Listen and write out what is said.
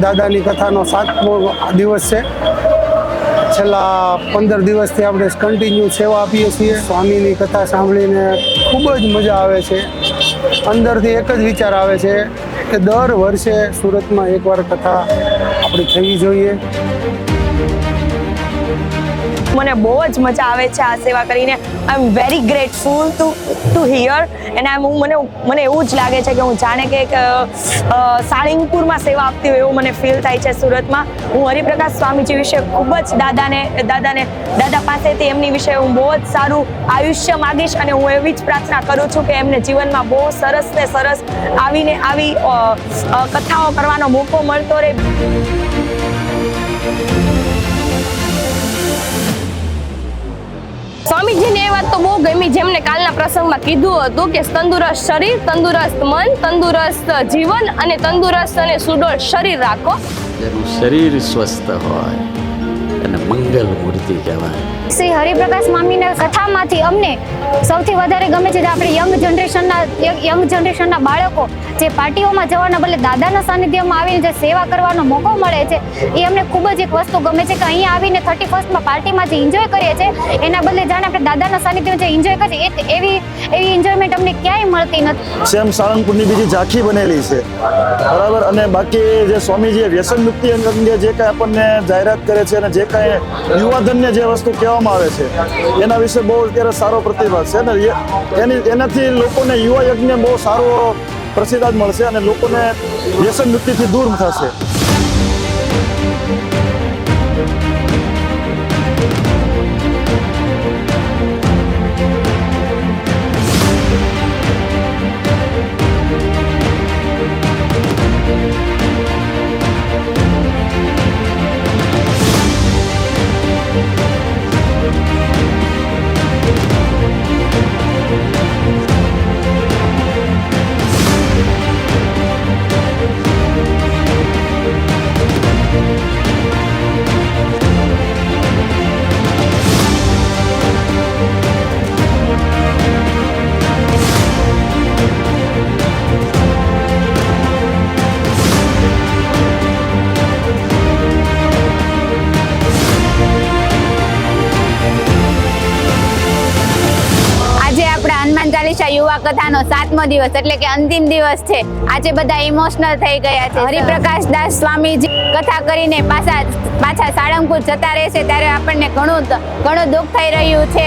દાદાની કથાનો 7મો દિવસ છે। છેલ્લા 15 દિવસથી આપણે કન્ટિન્યુ સેવા આપીએ છીએ। સ્વામીની કથા સાંભળીને ખૂબ જ મજા આવે છે। અંદરથી એક જ વિચાર આવે છે કે દર વર્ષે સુરતમાં એકવાર કથા આપણી થવી જોઈએ। મને બહુ જ મજા આવે છે આ સેવા કરીને। I am very grateful to here and મને એવું જ લાગે છે કે હું જાણે કે એક સાળંગપુરમાં સેવા આપતી હોય એવું મને ફીલ થાય છે સુરતમાં। હું હરિપ્રકાશ સ્વામીજી વિશે ખૂબ જ દાદા પાસેથી એમની વિશે હું બહુ જ સારું આયુષ્ય માગીશ અને હું એવી જ પ્રાર્થના કરું છું કે એમને જીવનમાં બહુ સરસ આવી કથાઓ કરવાનો મોકો મળતો રહે। સ્વામીજીની એ વાત તો બહુ ગમી જેમને કાલના પ્રસંગમાં કીધું હતું કે તંદુરસ્ત શરીર, તંદુરસ્ત મન, તંદુરસ્ત જીવન અને તંદુરસ્ત અને સુડોળ શરીર રાખો। જેનું શરીર સ્વસ્થ હોય અને મંગલ મૂર્તિ કહેવાય। શ્રી હરિપ્રકાશ સ્વામીના કથામાંથી અમને સૌથી વધારે ગમે છે આપણે યંગ જનરેશનના બાળકો જે પાર્ટીઓમાં જવાના બદલે દાદાના સાનિધ્યમાં આવીને જે સેવા કરવાનો મોકો મળે છે એ અમને ખૂબ જ એક વસ્તુ ગમે છે કે અહીંયા આવીને 31st પાર્ટીમાં જે એન્જોય કરીએ છીએ એના બદલે જાણે આપણે દાદાના સાનિધ્યમાં જે એન્જોય કરીએ એવી એન્જોયમેન્ટ અમને ક્યાંય મળતી નથી। સેમ સાળંગપુરની બીજી ઝાંખી બનેલી છે બરાબર। અને બાકી જે સ્વામીજીએ વ્યસન મુક્તિ અંગે જે કાંઈ આપણને જાહેરાત કરે છે અને જે કાંઈ યુવાધનને જે વસ્તુ કહેવામાં આવે છે એના વિશે બહુ અત્યારે સારો પ્રતિભાવ છે અને એનાથી લોકોને યુવા યજ્ઞ બહુ સારો પ્રતિસાદ મળશે અને લોકોને વ્યસન મુક્તિથી દૂર થશે। હનુમાન ચાલીસા યુવા કથાનો 7મો દિવસ એટલે કે અંતિમ દિવસ છે। આજે બધા ઇમોશનલ થઈ ગયા છે। હરિપ્રકાશ દાસ સ્વામીજી કથા કરીને પાછા સાળંગપુર જતા રહેશે ત્યારે આપણને ઘણું દુઃખ થઈ રહ્યું છે।